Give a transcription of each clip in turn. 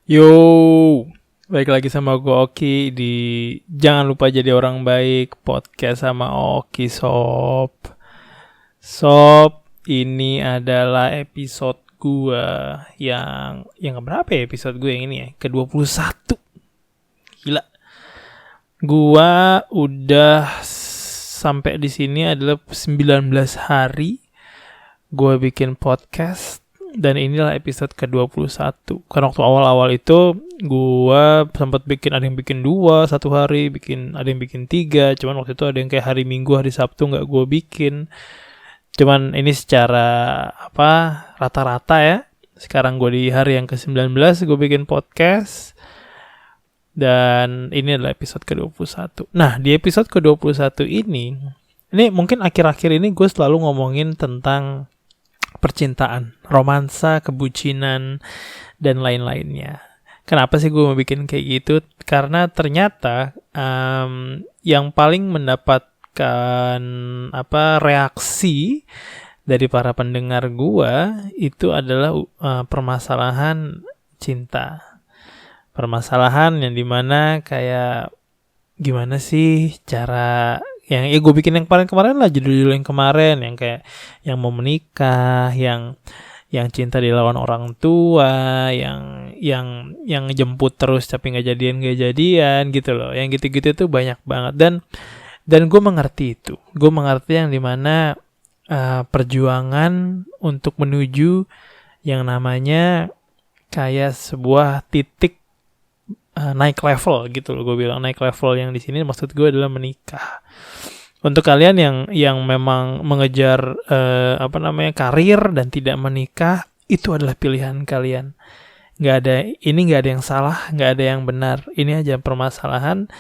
Yo, balik lagi sama gue Oki di Jangan Lupa Jadi Orang Baik podcast sama Oki Sob. Ini adalah episode gue yang berapa ya episode gue yang ini ya? Ke-21. Gila. Gua udah sampai di sini adalah 19 hari gue bikin podcast. Dan inilah episode ke-21. Karena waktu awal-awal itu gue sempat bikin, ada yang bikin 2 satu hari, ada yang bikin 3. Cuman waktu itu ada yang kayak hari Minggu, hari Sabtu gak gue bikin. Cuman ini secara rata-rata ya. Sekarang gue di hari yang ke-19 gue bikin podcast. Dan ini adalah episode ke-21. Nah, di episode ke-21 ini mungkin akhir-akhir ini gue selalu ngomongin tentang percintaan, romansa, kebucinan, dan lain-lainnya. Kenapa sih gue mau bikin kayak gitu? Karena ternyata yang paling mendapatkan reaksi dari para pendengar gue itu adalah permasalahan cinta. Permasalahan yang dimana kayak gimana sih cara yang gue bikin yang kemarin lah, judul yang kemarin yang kayak yang mau menikah, yang cinta dilawan orang tua, yang jemput terus tapi nggak jadian gitu loh, yang gitu-gitu tuh banyak banget. Dan gue mengerti itu, gue mengerti yang dimana perjuangan untuk menuju yang namanya kayak sebuah titik naik level gitu loh. Gue bilang naik level yang di sini maksud gue adalah menikah. Untuk kalian yang memang mengejar karir dan tidak menikah, itu adalah pilihan kalian. Nggak ada yang salah, nggak ada yang benar. Ini aja permasalahan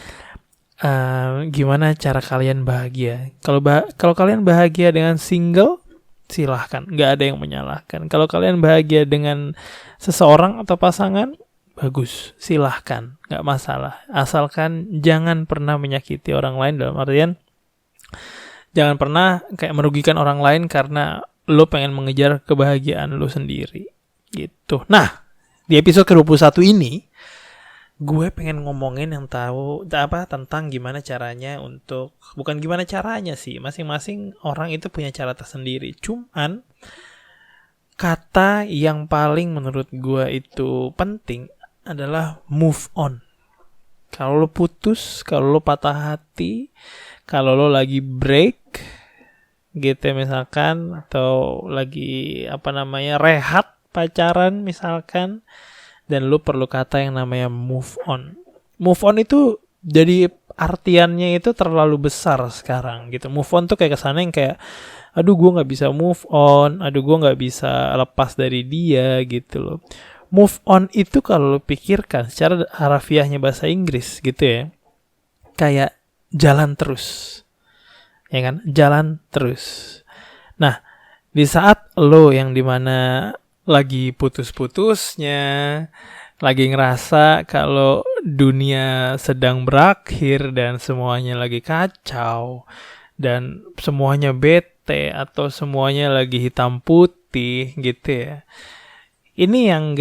gimana cara kalian bahagia. Kalau kalian bahagia dengan single, silahkan, nggak ada yang menyalahkan. Kalau kalian bahagia dengan seseorang atau pasangan, bagus, silahkan, nggak masalah. Asalkan jangan pernah menyakiti orang lain, dalam artian jangan pernah kayak merugikan orang lain karena lo pengen mengejar kebahagiaan lo sendiri gitu. Nah, di episode ke-21 ini gue pengen ngomongin yang tentang gimana caranya bukan gimana caranya sih, masing-masing orang itu punya cara tersendiri. Cuman kata yang paling menurut gue itu penting adalah move on. Kalau lo putus, kalau lo patah hati, kalau lo lagi break gitu misalkan, atau lagi rehat pacaran misalkan, dan lo perlu kata yang namanya move on. Move on itu jadi artiannya itu terlalu besar sekarang gitu. Move on tuh kayak kesannya yang kayak aduh gue gak bisa move on, aduh gue gak bisa lepas dari dia gitu loh. Move on itu kalau lo pikirkan secara harafiahnya bahasa Inggris gitu ya, kayak jalan terus, ya kan? Jalan terus. Nah, di saat lo yang dimana lagi putus-putusnya, lagi ngerasa kalau dunia sedang berakhir dan semuanya lagi kacau, dan semuanya bete atau semuanya lagi hitam putih gitu ya. Ini yang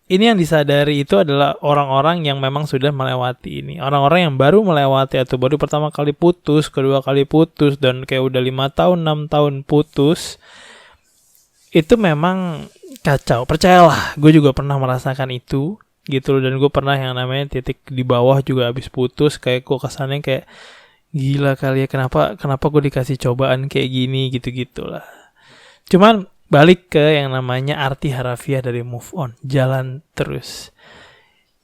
ini yang disadari itu adalah orang-orang yang memang sudah melewati ini. Orang-orang yang baru melewati atau baru pertama kali putus, kedua kali putus, dan kayak udah 5 tahun, 6 tahun putus, itu memang kacau. Percayalah, gue juga pernah merasakan itu gitu loh. Dan gue pernah yang namanya titik di bawah juga habis putus, kayak gue kesannya kayak gila kali ya, kenapa gue dikasih cobaan kayak gini gitu-gitulah. Cuman balik ke yang namanya arti harafiah dari move on, jalan terus.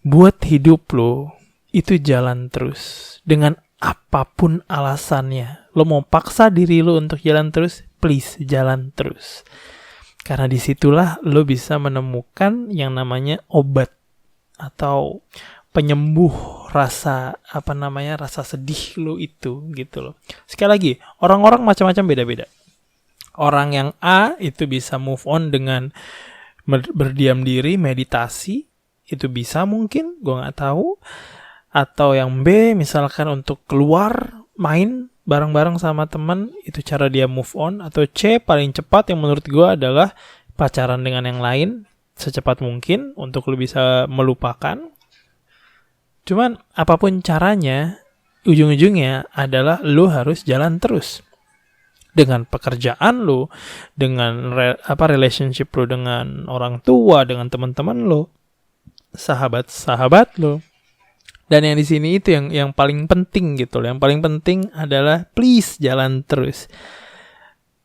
Buat hidup lo itu jalan terus dengan apapun alasannya. Lo mau paksa diri lo untuk jalan terus, please jalan terus. Karena disitulah lo bisa menemukan yang namanya obat atau penyembuh rasa rasa sedih lo itu gitu loh. Sekali lagi, orang-orang macam-macam beda-beda. Orang yang A itu bisa move on dengan berdiam diri, meditasi, itu bisa mungkin, gue gak tahu. Atau yang B misalkan untuk keluar, main bareng-bareng sama teman, itu cara dia move on. Atau C paling cepat yang menurut gue adalah pacaran dengan yang lain, secepat mungkin untuk lu bisa melupakan. Cuman apapun caranya, ujung-ujungnya adalah lu harus jalan terus dengan pekerjaan lu, dengan relationship lu dengan orang tua, dengan teman-teman lu, sahabat-sahabat lu. Dan yang di sini itu yang paling penting gitu loh. Yang paling penting adalah please jalan terus.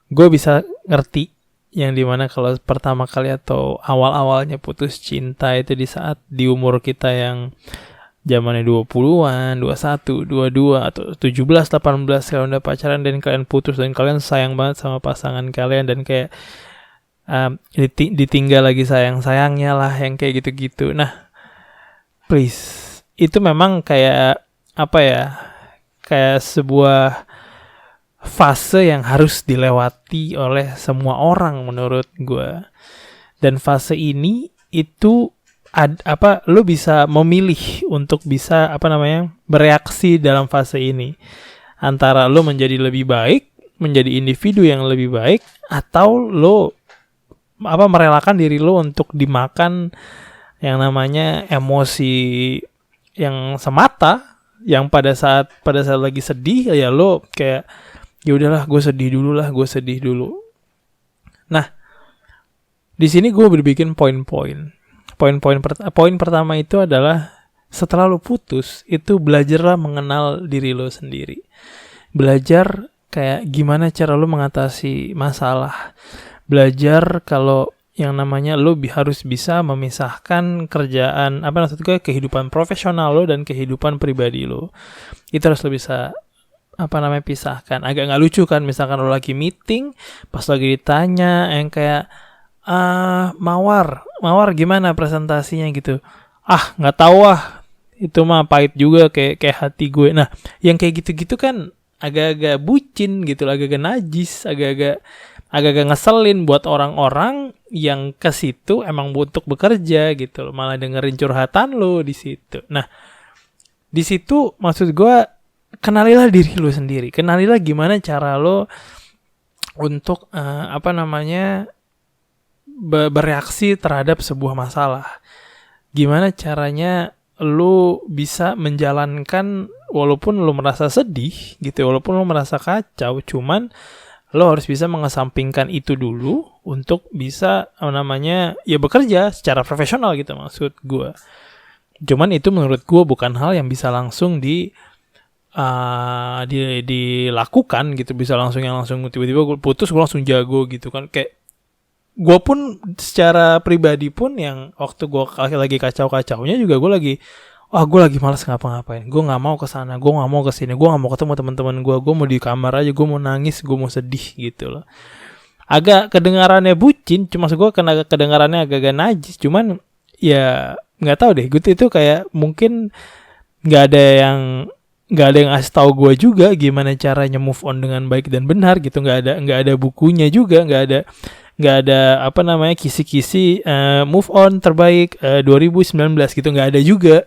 Gue bisa ngerti yang dimana kalau pertama kali atau awal-awalnya putus cinta itu di saat di umur kita yang zamannya 20-an, 21, 22 atau 17, 18 kalian udah pacaran dan kalian putus dan kalian sayang banget sama pasangan kalian dan kayak ditinggal lagi sayang-sayangnya lah yang kayak gitu-gitu. Nah, please, itu memang kayak apa ya? Kayak sebuah fase yang harus dilewati oleh semua orang menurut gue. Dan fase ini itu lu bisa memilih untuk bisa bereaksi dalam fase ini. Antara lu menjadi lebih baik, menjadi individu yang lebih baik, atau lu merelakan diri lu untuk dimakan yang namanya emosi yang semata, yang pada saat lagi sedih ya lo kayak ya udahlah gue sedih dulu. Nah, di sini gue berbikin poin-poin. Poin pertama itu adalah setelah lo putus itu belajarlah mengenal diri lo sendiri. Belajar kayak gimana cara lo mengatasi masalah. Belajar kalau yang namanya lo harus bisa memisahkan kerjaan, kehidupan profesional lo dan kehidupan pribadi lo. Itu harus lo bisa pisahkan. Agak nggak lucu kan, misalkan lo lagi meeting, pas lagi ditanya yang kayak Mawar gimana presentasinya gitu. Nggak tahu itu mah pahit juga kayak hati gue. Nah, yang kayak gitu-gitu kan agak-agak bucin gitu, agak-agak najis, agak-agak ngeselin buat orang-orang yang ke situ emang untuk bekerja gitu loh, malah dengerin curhatan lo di situ. Nah, di situ maksud gue kenalilah diri lo sendiri, kenalilah gimana cara lo untuk bereaksi terhadap sebuah masalah. Gimana caranya lo bisa menjalankan walaupun lo merasa sedih gitu, walaupun lo merasa kacau, cuman lo harus bisa mengesampingkan itu dulu untuk bisa bekerja secara profesional gitu maksud gue. Cuman itu menurut gue bukan hal yang bisa langsung dilakukan gitu, bisa langsung tiba-tiba gue putus gue langsung jago gitu kan. Kayak gue pun secara pribadi pun yang waktu gue lagi kacau-kacaunya juga gue lagi malas ngapa-ngapain, gue nggak mau kesana, gue nggak mau kesini, gue nggak mau ketemu teman-teman gue mau di kamar aja, gue mau nangis, gue mau sedih gitu loh. Agak kedengarannya bucin, cuma gue kena kedengarannya agak najis, cuman ya nggak tahu deh, gue itu kayak mungkin nggak ada yang ngasih tahu gue juga gimana caranya move on dengan baik dan benar gitu, nggak ada bukunya juga, nggak ada kisi-kisi move on terbaik 2019 gitu, nggak ada juga.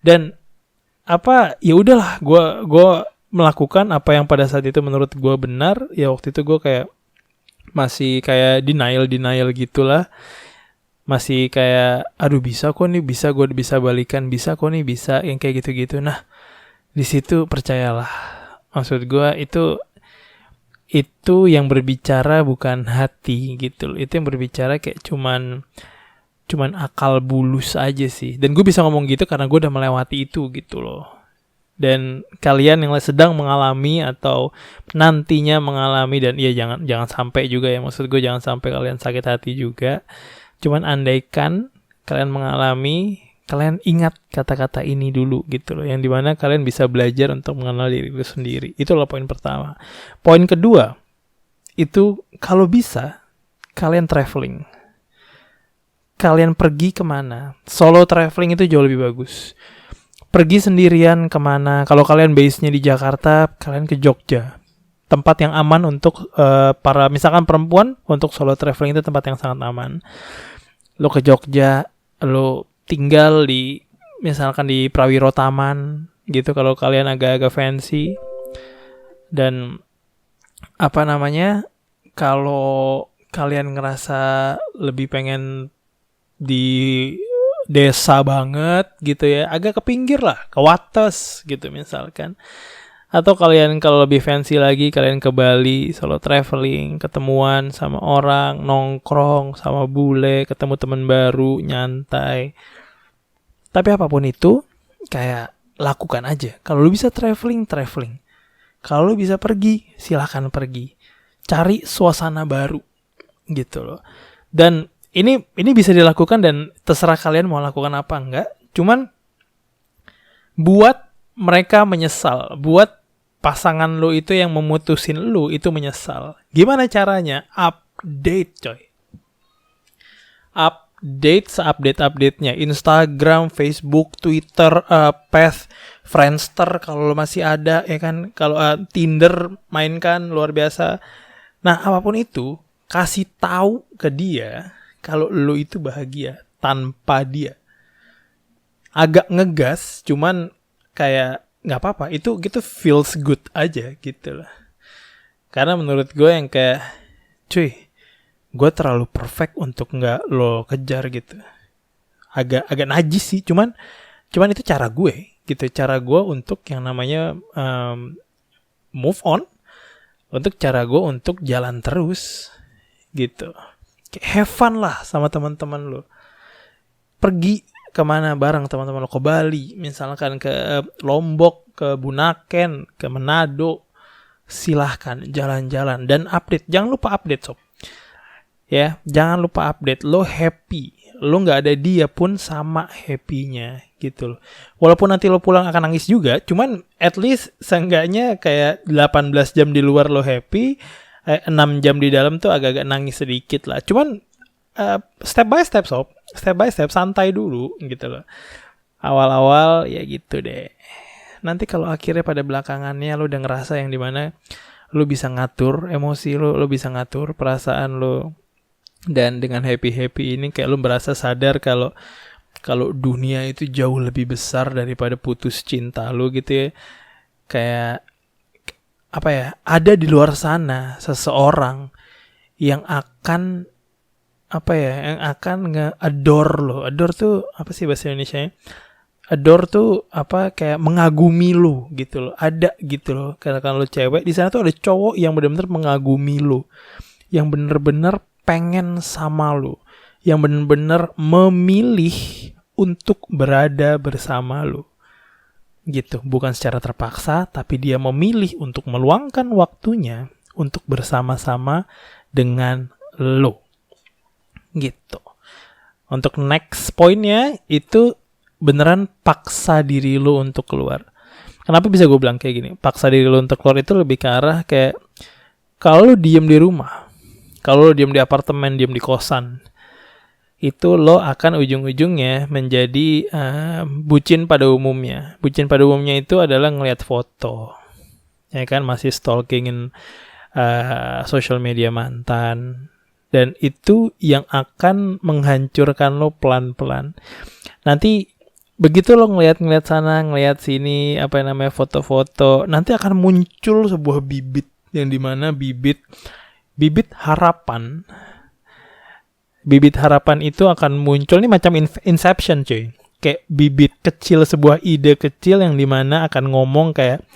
Dan ya udahlah, gue melakukan apa yang pada saat itu menurut gue benar. Ya waktu itu gue kayak masih kayak denial gitulah, masih kayak aduh bisa kok nih, bisa gue bisa balikan, bisa kok nih, bisa yang kayak gitu. Nah, di situ percayalah, maksud gue itu yang berbicara bukan hati gitu loh. Itu yang berbicara kayak cuman akal bulus aja sih. Dan gue bisa ngomong gitu karena gue udah melewati itu gitu loh. Dan kalian yang sedang mengalami atau nantinya mengalami, dan iya jangan sampai juga ya, maksud gue jangan sampai kalian sakit hati juga. Cuman andaikan kalian mengalami, kalian ingat kata-kata ini dulu gitu loh, yang dimana kalian bisa belajar untuk mengenal diri sendiri. Itulah poin pertama. Poin kedua itu kalau bisa kalian traveling, kalian pergi kemana. Solo traveling itu jauh lebih bagus. Pergi sendirian kemana. Kalau kalian base-nya di Jakarta, kalian ke Jogja, tempat yang aman untuk para misalkan perempuan. Untuk solo traveling itu tempat yang sangat aman. Lo ke Jogja, lo tinggal misalkan di Prawiro Taman gitu kalau kalian agak-agak fancy. Dan kalau kalian ngerasa lebih pengen di desa banget gitu ya, agak ke pinggir lah, ke Wates gitu misalkan. Atau kalian kalau lebih fancy lagi, kalian ke Bali, solo traveling, ketemuan sama orang, nongkrong sama bule, ketemu teman baru, nyantai. Tapi apapun itu, kayak lakukan aja. Kalau lu bisa traveling. Kalau lu bisa pergi, silahkan pergi. Cari suasana baru gitu loh. Dan ini bisa dilakukan dan terserah kalian mau lakukan apa enggak. Cuman buat mereka menyesal, buat pasangan lu itu yang memutusin lu itu menyesal. Gimana caranya? Update coy. Update seupdate-update-nya. Instagram, Facebook, Twitter, Path, Friendster kalau masih ada ya kan. Kalau Tinder mainkan luar biasa. Nah, apapun itu, kasih tahu ke dia kalau lu itu bahagia tanpa dia. Agak ngegas, cuman kayak nggak apa-apa. Itu gitu feels good aja gitu lah. Karena menurut gue yang kayak, cuy, gue terlalu perfect untuk nggak lo kejar gitu. Agak najis sih, cuman itu cara gue gitu. Cara gue untuk yang namanya move on. Untuk cara gue untuk jalan terus gitu. Have fun lah sama teman-teman lo. Pergi kemana bareng teman-teman lo, ke Bali, misalkan ke Lombok, ke Bunaken, ke Manado. Silahkan jalan-jalan dan update. Jangan lupa update sob. Ya, jangan lupa update. Lo happy. Lo gak ada dia pun sama happy-nya gitu loh. Walaupun nanti lo pulang akan nangis juga, cuman at least seenggaknya kayak 18 jam di luar lo happy, 6 jam di dalam tuh agak-agak nangis sedikit lah. Cuman step by step sob. Step by step, santai dulu gitu loh. Awal-awal ya gitu deh. Nanti kalau akhirnya pada belakangannya lo udah ngerasa yang dimana lo bisa ngatur emosi lo bisa ngatur perasaan lo. Dan dengan happy-happy ini kayak lo merasa sadar kalau dunia itu jauh lebih besar daripada putus cinta lo gitu ya. Kayak apa ya, ada di luar sana seseorang yang akan yang akan nge-adore lo. Adore tuh apa sih bahasa Indonesianya? Adore tuh kayak mengagumi lo gitu loh. Ada gitu loh. Karena kan lo cewek, di sana tuh ada cowok yang benar-benar mengagumi lo. Yang benar-benar pengen sama lo. Yang benar-benar memilih untuk berada bersama lo. Gitu, bukan secara terpaksa, tapi dia memilih untuk meluangkan waktunya untuk bersama-sama dengan lo. Gitu. Untuk next pointnya itu beneran paksa diri lo untuk keluar. Kenapa bisa gue bilang kayak gini? Paksa diri lo untuk keluar itu lebih ke arah kayak kalau lo diem di rumah, kalau lo diem di apartemen, diem di kosan, itu lo akan ujung-ujungnya menjadi bucin pada umumnya. Bucin pada umumnya itu adalah ngelihat foto, ya kan, masih stalkingin social media mantan, dan itu yang akan menghancurkan lo pelan-pelan. Nanti begitu lo ngelihat sana, ngelihat sini, foto-foto, nanti akan muncul sebuah bibit yang dimana bibit harapan. Bibit harapan itu akan muncul nih macam inception cuy. Kayak bibit kecil, sebuah ide kecil yang dimana akan ngomong kayak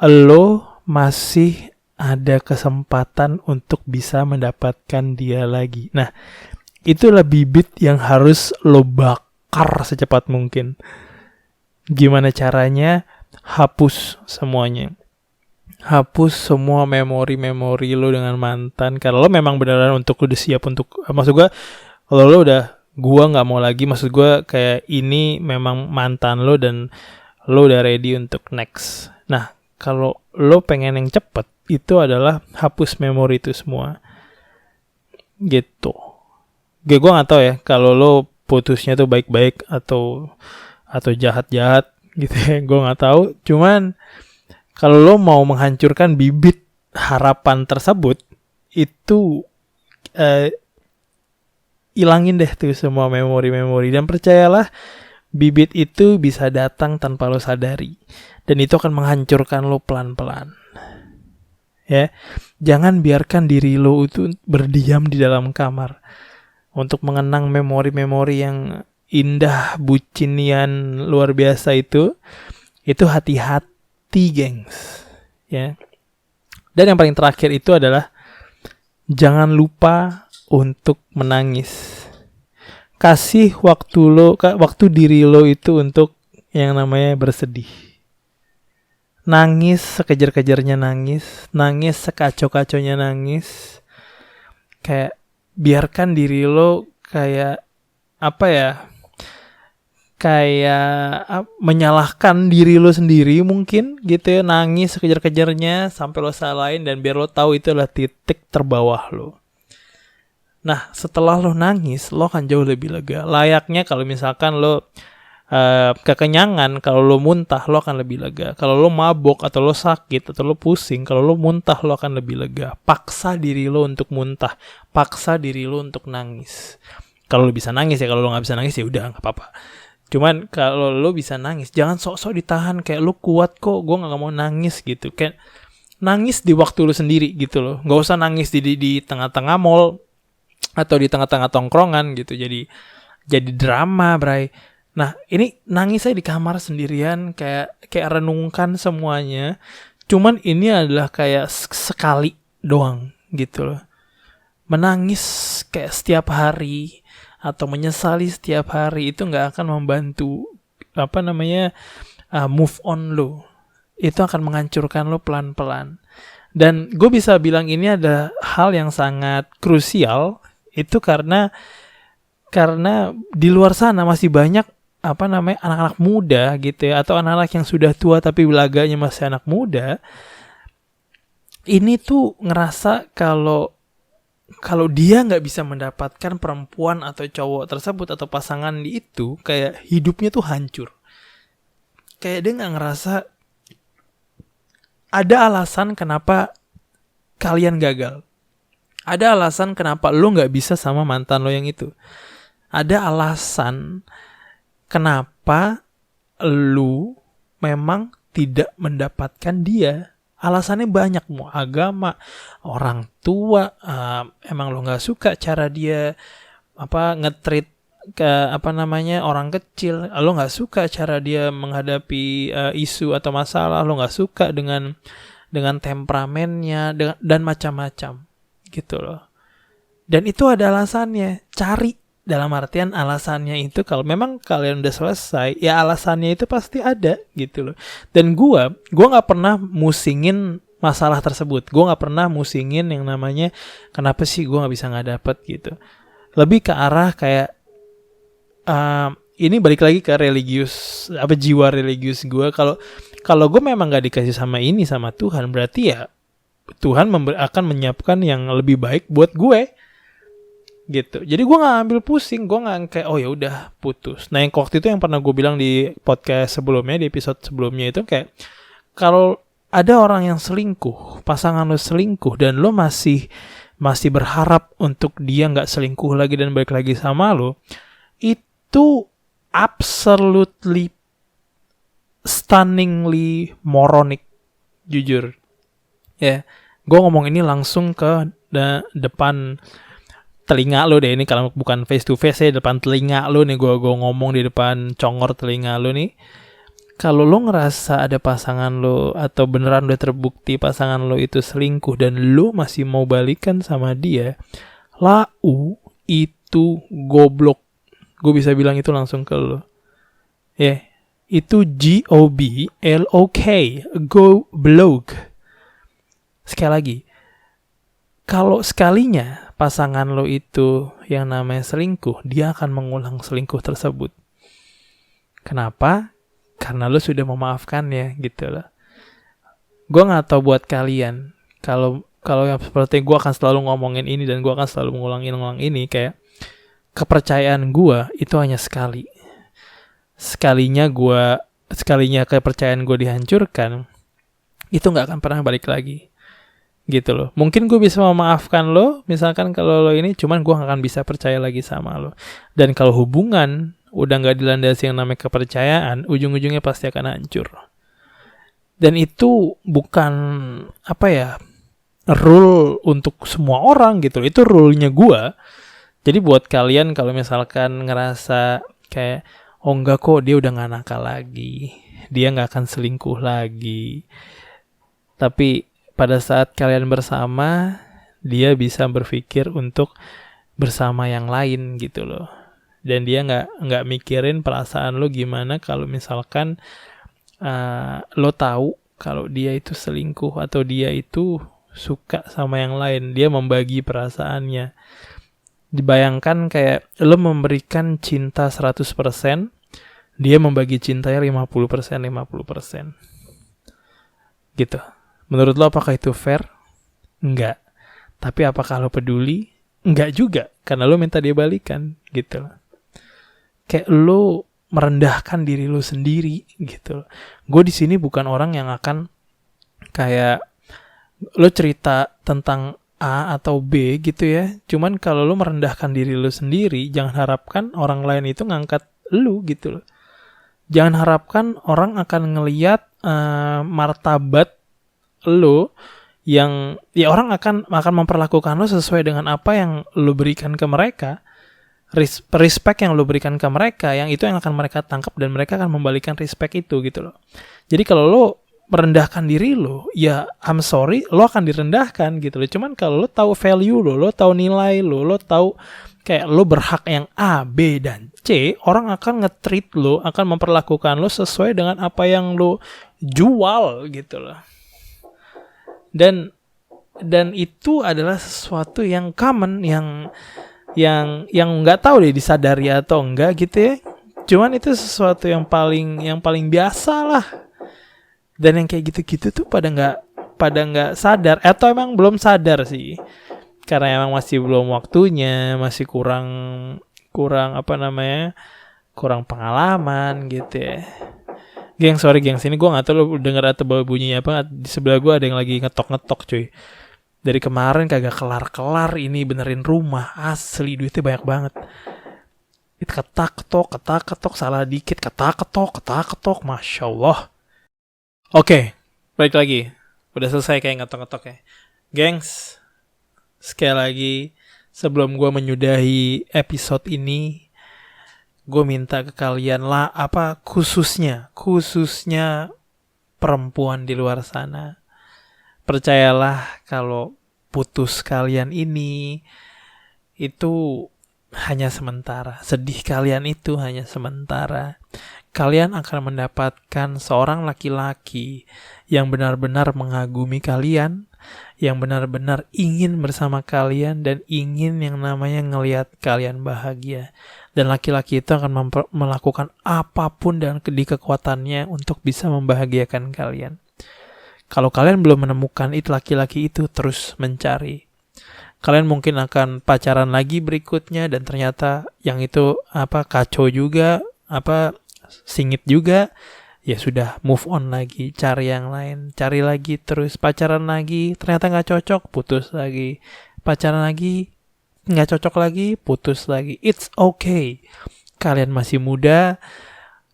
lo masih ada kesempatan untuk bisa mendapatkan dia lagi. Nah, itulah bibit yang harus lo bakar secepat mungkin. Gimana caranya? Hapus semuanya. Hapus semua memori-memori lo dengan mantan. Karena lo memang beneran udah siap untuk, maksud gue, kalau lo udah, gue gak mau lagi, maksud gue kayak ini memang mantan lo dan lo udah ready untuk next. Nah, kalau lo pengen yang cepet, itu adalah hapus memori itu semua. Gitu. Gue gak tahu ya, kalau lo putusnya tuh baik-baik atau jahat-jahat gitu ya, gue gak tahu. Cuman kalau lo mau menghancurkan bibit harapan tersebut, itu ilangin deh tuh semua memori-memori. Dan percayalah, bibit itu bisa datang tanpa lo sadari. Dan itu akan menghancurkan lo pelan-pelan. Ya, jangan biarkan diri lo itu berdiam di dalam kamar. untuk mengenang memori-memori yang indah, bucinian luar biasa itu hati-hati, gengs. Ya. Dan yang paling terakhir itu adalah jangan lupa untuk menangis. Kasih waktu diri lo itu untuk yang namanya bersedih. Nangis sekejar-kejarnya nangis sekacau-kacaunya nangis. Kayak biarkan diri lo kayak menyalahkan diri lo sendiri mungkin gitu ya, nangis sekejar-kejarnya sampai lo salahin, dan biar lo tahu itu adalah titik terbawah lo. Nah, setelah lo nangis, lo akan jauh lebih lega. Layaknya kalau misalkan lo kekenyangan, kalau lo muntah, lo akan lebih lega. Kalau lo mabok atau lo sakit atau lo pusing, kalau lo muntah, lo akan lebih lega. Paksa diri lo untuk muntah, paksa diri lo untuk nangis. Kalau lo bisa nangis ya, kalau lo nggak bisa nangis ya udah nggak apa-apa. Cuman kalau lo bisa nangis, jangan sok-sok ditahan kayak lo kuat kok, gue nggak mau nangis gitu. Kayak nangis di waktu lo sendiri gitu loh. Nggak usah nangis di tengah-tengah mall atau di tengah-tengah tongkrongan gitu. Jadi drama, bray. Nah, ini nangis saya di kamar sendirian, kayak renungkan semuanya. Cuman ini adalah kayak sekali doang gitu loh. Menangis kayak setiap hari atau menyesali setiap hari itu nggak akan membantu move on lo. Itu akan menghancurkan lo pelan-pelan. Dan gue bisa bilang ini ada hal yang sangat krusial itu karena di luar sana masih banyak anak-anak muda gitu ya, atau anak-anak yang sudah tua tapi belaganya masih anak muda. Ini tuh ngerasa kalau dia nggak bisa mendapatkan perempuan atau cowok tersebut atau pasangan itu, kayak hidupnya tuh hancur. Kayak dia nggak ngerasa ada alasan kenapa kalian gagal. Ada alasan kenapa lo nggak bisa sama mantan lo yang itu. Ada alasan kenapa lu memang tidak mendapatkan dia. Alasannya banyak, mau agama, orang tua, emang lu nggak suka cara dia nge-treat orang kecil, lu nggak suka cara dia menghadapi isu atau masalah, lu nggak suka dengan temperamennya, dan macam-macam gitu loh. Dan itu ada alasannya. Cari. Dalam artian alasannya itu, kalau memang kalian udah selesai, ya alasannya itu pasti ada gitu loh. Dan gue gak pernah musingin masalah tersebut. Gue gak pernah musingin yang namanya kenapa sih gue gak bisa dapet gitu. Lebih ke arah kayak ini balik lagi ke religius, jiwa religius gue. Kalau gue memang gak dikasih sama Tuhan, berarti ya Tuhan akan menyiapkan yang lebih baik buat gue. Gitu. Jadi gue nggak ambil pusing, gue nggak kayak oh ya udah putus. Nah, yang waktu itu yang pernah gue bilang di podcast sebelumnya, di episode sebelumnya itu kayak kalau ada orang yang selingkuh, pasangan lo selingkuh dan lo masih berharap untuk dia nggak selingkuh lagi dan balik lagi sama lo, itu absolutely stunningly moronic, jujur. Ya, gue ngomong ini langsung ke depan telinga lo deh, ini kalau bukan face to face ya, depan telinga lo nih, gue ngomong di depan congor telinga lo nih. Kalau lo ngerasa ada pasangan lo atau beneran udah terbukti pasangan lo itu selingkuh dan lo masih mau balikan sama dia, lau itu goblok. Gue bisa bilang itu langsung ke lo. Ya, itu GOBLOK, goblok. Sekali lagi, kalau sekalinya pasangan lo itu yang namanya selingkuh, dia akan mengulang selingkuh tersebut. Kenapa? Karena lo sudah memaafkannya gitu loh. Gue gak tahu buat kalian, kalau yang seperti gue akan selalu ngomongin ini dan gue akan selalu mengulang ini, kayak kepercayaan gue itu hanya sekali. Sekalinya kepercayaan gue dihancurkan, itu gak akan pernah balik lagi. Gitu loh. Mungkin gue bisa memaafkan lo, misalkan kalau lo ini, cuman gue gak akan bisa percaya lagi sama lo. Dan kalau hubungan udah gak dilandasi yang namanya kepercayaan, ujung-ujungnya pasti akan hancur. Dan itu bukan rule untuk semua orang gitu loh. Itu rule-nya gue. Jadi buat kalian kalau misalkan ngerasa kayak, oh enggak kok, dia udah gak nakal lagi, dia gak akan selingkuh lagi, tapi pada saat kalian bersama, dia bisa berpikir untuk bersama yang lain gitu loh. Dan dia nggak mikirin perasaan lo gimana kalau misalkan lo tahu kalau dia itu selingkuh atau dia itu suka sama yang lain. Dia membagi perasaannya. Dibayangkan kayak lo memberikan cinta 100%, dia membagi cintanya 50%. Gitu. Menurut lo apakah itu fair? Enggak. Tapi apakah lo peduli? Enggak juga, karena lo minta dia balikan gitu. Kayak lo merendahkan diri lo sendiri gitu. Gue di sini bukan orang yang akan kayak lo cerita tentang A atau B gitu ya. Cuman kalau lo merendahkan diri lo sendiri, jangan harapkan orang lain itu ngangkat lo gitu loh. Jangan harapkan orang akan ngelihat martabat lo yang ya orang akan memperlakukan lo sesuai dengan apa yang lo berikan ke mereka. Respect yang lo berikan ke mereka, yang itu yang akan mereka tangkap dan mereka akan membalikan respect itu gitu loh. Jadi kalau lo merendahkan diri lo, ya I'm sorry, lo akan direndahkan gitu loh. Cuman kalau lo tahu value lo tahu nilai lo tahu kayak lo berhak yang A, B, dan C, orang akan nge-treat lo, akan memperlakukan lo sesuai dengan apa yang lo jual gitu loh. Dan itu adalah sesuatu yang common, yang nggak tahu deh disadari atau enggak gitu ya. Cuman itu sesuatu yang paling biasa lah. Dan yang kayak gitu-gitu tuh pada nggak sadar, atau emang belum sadar sih, karena emang masih belum waktunya, masih kurang kurang pengalaman gitu ya. Sorry sini gue nggak tahu lo denger atau bawa bunyinya apa. Di sebelah gue ada yang lagi ngetok cuy. Dari kemarin kagak kelar ini benerin rumah, asli duitnya banyak banget. Itu ketak-ketok, salah dikit, ketak-ketok, Masya Allah. Oke, balik lagi. Udah selesai kayak ngetok-ngetok ya. Gengs, sekali lagi, sebelum gue menyudahi episode ini, gue minta ke kalian lah, khususnya perempuan di luar sana. Percayalah kalau putus kalian ini itu hanya sementara. Sedih kalian itu hanya sementara. Kalian akan mendapatkan seorang laki-laki yang benar-benar mengagumi kalian, yang benar-benar ingin bersama kalian dan ingin yang namanya ngelihat kalian bahagia. Dan laki-laki itu akan melakukan apapun dan di kekuatannya untuk bisa membahagiakan kalian. Kalau kalian belum menemukan itu laki-laki itu, terus mencari. Kalian mungkin akan pacaran lagi berikutnya dan ternyata yang itu kacau juga, singit juga. Ya sudah, move on lagi, cari yang lain, cari lagi terus, pacaran lagi, ternyata nggak cocok, putus lagi, pacaran lagi, nggak cocok lagi, putus lagi. It's okay. Kalian masih muda,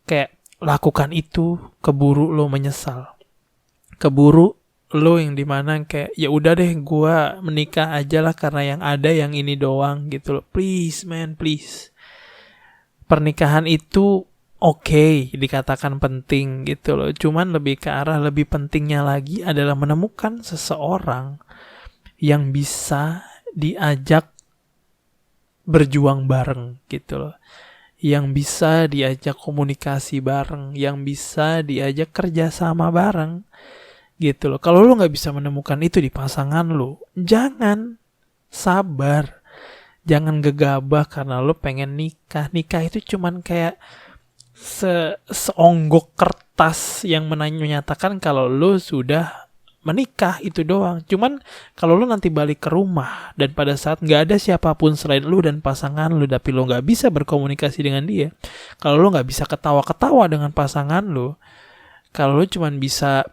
kayak lakukan itu, keburu lo menyesal. Keburu lo yang dimana kayak ya udah deh gue menikah aja lah karena yang ada yang ini doang gitu loh. Please man, please. Pernikahan itu okay, dikatakan penting gitu loh. Cuman lebih ke arah lebih pentingnya lagi adalah menemukan seseorang yang bisa diajak berjuang bareng gitu loh. Yang bisa diajak komunikasi bareng, yang bisa diajak kerjasama bareng. Gitu loh. Kalau lo gak bisa menemukan itu di pasangan lo, jangan, sabar. Jangan gegabah karena lo pengen nikah. Nikah itu cuman kayak seonggok kertas yang menyatakan kalau lo sudah menikah, itu doang. Cuman kalau lo nanti balik ke rumah dan pada saat gak ada siapapun selain lo dan pasangan lo, tapi lo gak bisa berkomunikasi dengan dia, kalau lo gak bisa ketawa-ketawa dengan pasangan lo, kalau lo cuman bisa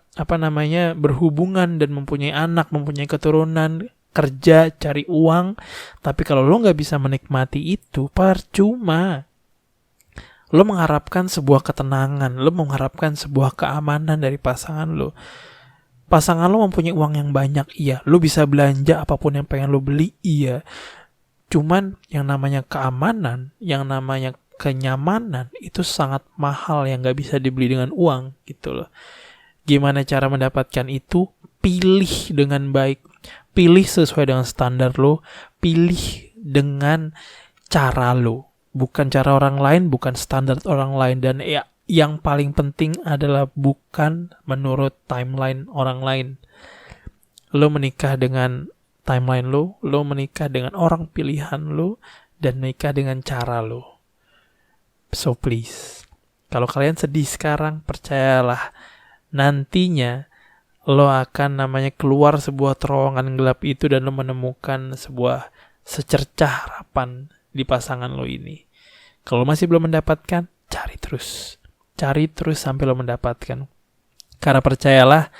berhubungan dan mempunyai anak, mempunyai keturunan, kerja, cari uang, tapi kalau lo nggak bisa menikmati itu, percuma. Lo mengharapkan sebuah ketenangan, lo mengharapkan sebuah keamanan dari pasangan lo. Pasangan lo mempunyai uang yang banyak, iya. Lo bisa belanja apapun yang pengen lo beli, iya. Cuman yang namanya keamanan, yang namanya kenyamanan itu sangat mahal yang gak bisa dibeli dengan uang gitu loh. Gimana cara mendapatkan itu? Pilih dengan baik. Pilih sesuai dengan standar lo. Pilih dengan cara lo. Bukan cara orang lain, bukan standar orang lain. Dan ya, yang paling penting adalah bukan menurut timeline orang lain. Lo menikah dengan timeline lo menikah dengan orang pilihan lo, dan menikah dengan cara lo. So please, kalau kalian sedih sekarang, percayalah, nantinya lo akan namanya keluar sebuah terowongan gelap itu dan lo menemukan sebuah secercah harapan di pasangan lo ini. Kalau masih belum mendapatkan, cari terus sampai lo mendapatkan. Karena percayalah,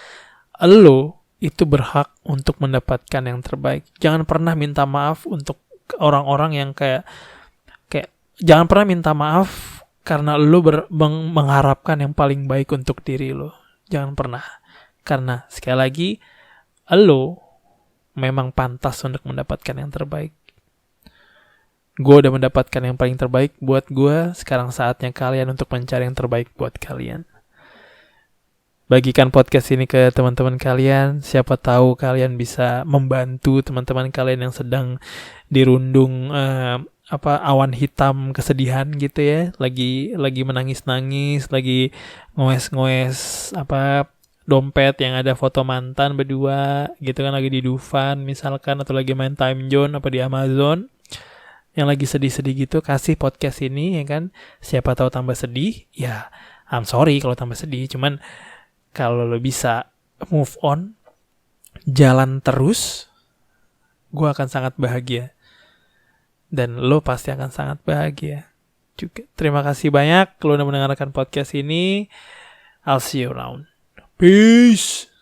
lo itu berhak untuk mendapatkan yang terbaik. Jangan pernah minta maaf untuk orang-orang yang kayak jangan pernah minta maaf karena lo mengharapkan yang paling baik untuk diri lo. Jangan pernah. Karena sekali lagi, lo memang pantas untuk mendapatkan yang terbaik. Gue udah mendapatkan yang paling terbaik buat gue. Sekarang saatnya kalian untuk mencari yang terbaik buat kalian. Bagikan podcast ini ke teman-teman kalian. Siapa tahu kalian bisa membantu teman-teman kalian yang sedang dirundung awan hitam kesedihan gitu ya. Lagi menangis-nangis, lagi ngoes-ngoes dompet yang ada foto mantan berdua gitu kan, lagi di Dufan misalkan, atau lagi main time zone di Amazon, yang lagi sedih-sedih gitu, kasih podcast ini ya kan. Siapa tahu tambah sedih. Ya, I'm sorry kalau tambah sedih, cuman kalau lo bisa move on, jalan terus, gue akan sangat bahagia. Dan lo pasti akan sangat bahagia juga. Terima kasih banyak lo udah mendengarkan podcast ini. I'll see you around. Peace.